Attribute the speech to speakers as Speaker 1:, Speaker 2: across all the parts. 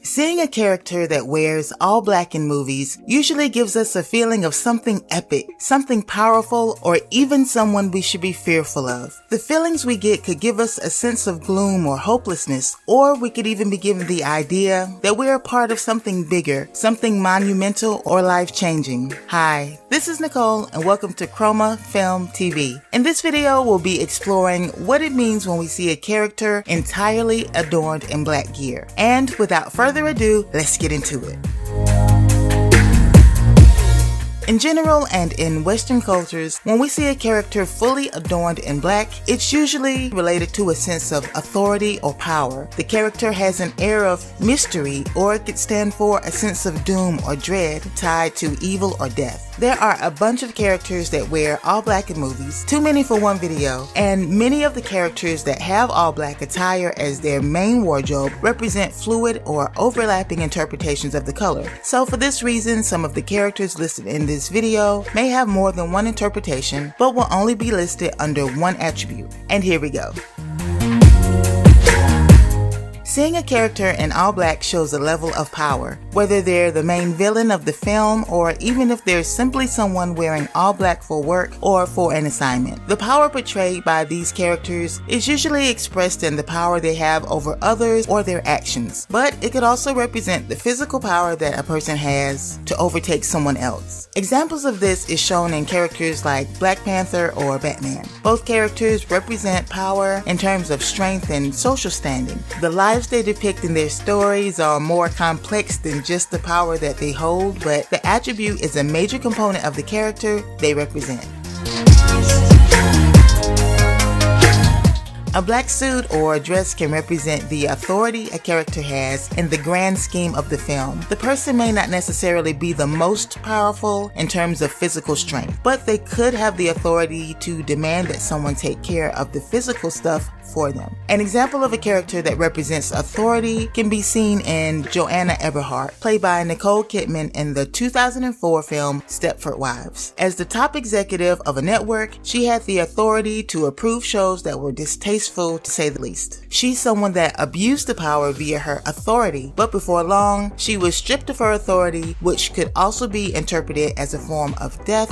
Speaker 1: Seeing a character that wears all black in movies usually gives us a feeling of something epic, something powerful, or even someone we should be fearful of. The feelings we get could give us a sense of gloom or hopelessness, or we could even be given the idea that we're a part of something bigger, something monumental or life-changing. Hi, this is Nicole and welcome to Chroma Film TV. In this video, we'll be exploring what it means when we see a character entirely adorned in black gear. And without further ado, let's get into it. In general and in Western cultures, when we see a character fully adorned in black, it's usually related to a sense of authority or power. The character has an air of mystery, or it could stand for a sense of doom or dread tied to evil or death. There are a bunch of characters that wear all black in movies, too many for one video, and many of the characters that have all black attire as their main wardrobe represent fluid or overlapping interpretations of the color. So for this reason, some of the characters listed in this video may have more than one interpretation, but will only be listed under one attribute. And here we go. Seeing a character in all black shows a level of power, whether they're the main villain of the film or even if they're simply someone wearing all black for work or for an assignment. The power portrayed by these characters is usually expressed in the power they have over others or their actions, but it could also represent the physical power that a person has to overtake someone else. Examples of this is shown in characters like Black Panther or Batman. Both characters represent power in terms of strength and social standing. The lives they depict in their stories are more complex than just the power that they hold, but the attribute is a major component of the character they represent. A black suit or dress can represent the authority a character has in the grand scheme of the film. The person may not necessarily be the most powerful in terms of physical strength, but they could have the authority to demand that someone take care of the physical stuff for them. An example of a character that represents authority can be seen in Joanna Eberhardt, played by Nicole Kidman in the 2004 film Stepford Wives. As the top executive of a network, she had the authority to approve shows that were distasteful, to say the least. She's someone that abused the power via her authority, but before long, she was stripped of her authority, which could also be interpreted as a form of death,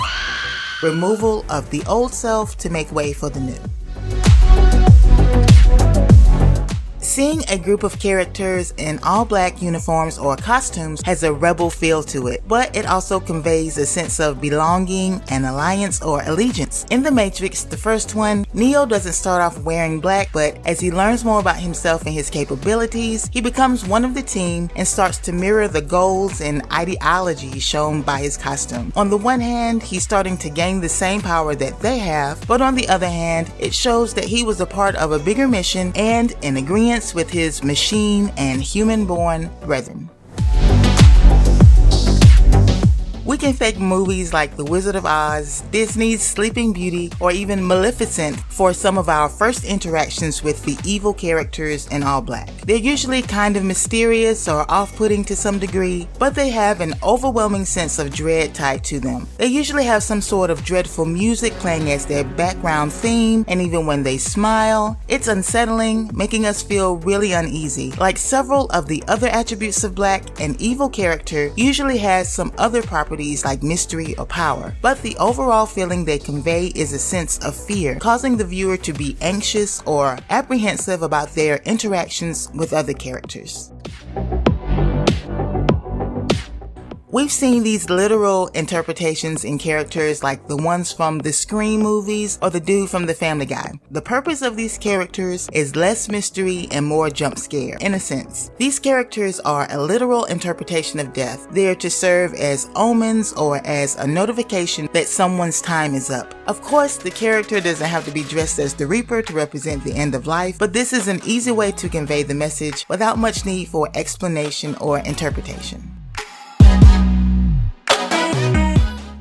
Speaker 1: removal of the old self to make way for the new. Seeing a group of characters in all black uniforms or costumes has a rebel feel to it, but it also conveys a sense of belonging, an alliance, or allegiance. In The Matrix, the first one, Neo doesn't start off wearing black, but as he learns more about himself and his capabilities, he becomes one of the team and starts to mirror the goals and ideology shown by his costume. On the one hand, he's starting to gain the same power that they have, but on the other hand, it shows that he was a part of a bigger mission and in agreement with his machine and human-born brethren. We can thank movies like The Wizard of Oz, Disney's Sleeping Beauty, or even Maleficent for some of our first interactions with the evil characters in all black. They're usually kind of mysterious or off-putting to some degree, but they have an overwhelming sense of dread tied to them. They usually have some sort of dreadful music playing as their background theme, and even when they smile, it's unsettling, making us feel really uneasy. Like several of the other attributes of black, an evil character usually has some other properties like mystery or power, but the overall feeling they convey is a sense of fear, causing the viewer to be anxious or apprehensive about their interactions with other characters. We've seen these literal interpretations in characters like the ones from the Scream movies or the dude from the Family Guy. The purpose of these characters is less mystery and more jump scare, in a sense. These characters are a literal interpretation of death. They are to serve as omens or as a notification that someone's time is up. Of course, the character doesn't have to be dressed as the Reaper to represent the end of life, but this is an easy way to convey the message without much need for explanation or interpretation.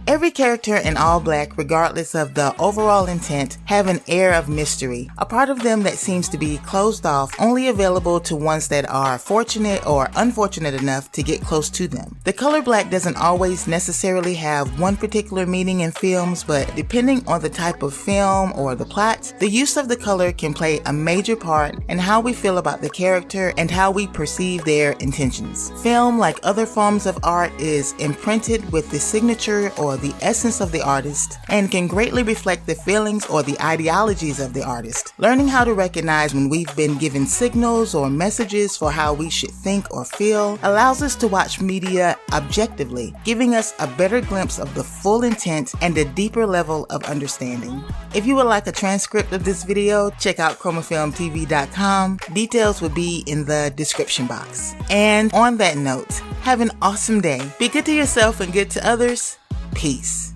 Speaker 1: Every Every character in all black, regardless of the overall intent, have an air of mystery, a part of them that seems to be closed off, only available to ones that are fortunate or unfortunate enough to get close to them. The color black doesn't always necessarily have one particular meaning in films, but depending on the type of film or the plot, the use of the color can play a major part in how we feel about the character and how we perceive their intentions. Film, like other forms of art, is imprinted with the signature or the essence of the artist and can greatly reflect the feelings or the ideologies of the artist. Learning how to recognize when we've been given signals or messages for how we should think or feel allows us to watch media objectively, giving us a better glimpse of the full intent and a deeper level of understanding. If you would like a transcript of this video, check out chromafilmtv.com. Details will be in the description box. And on that note, have an awesome day. Be good to yourself and good to others. Peace.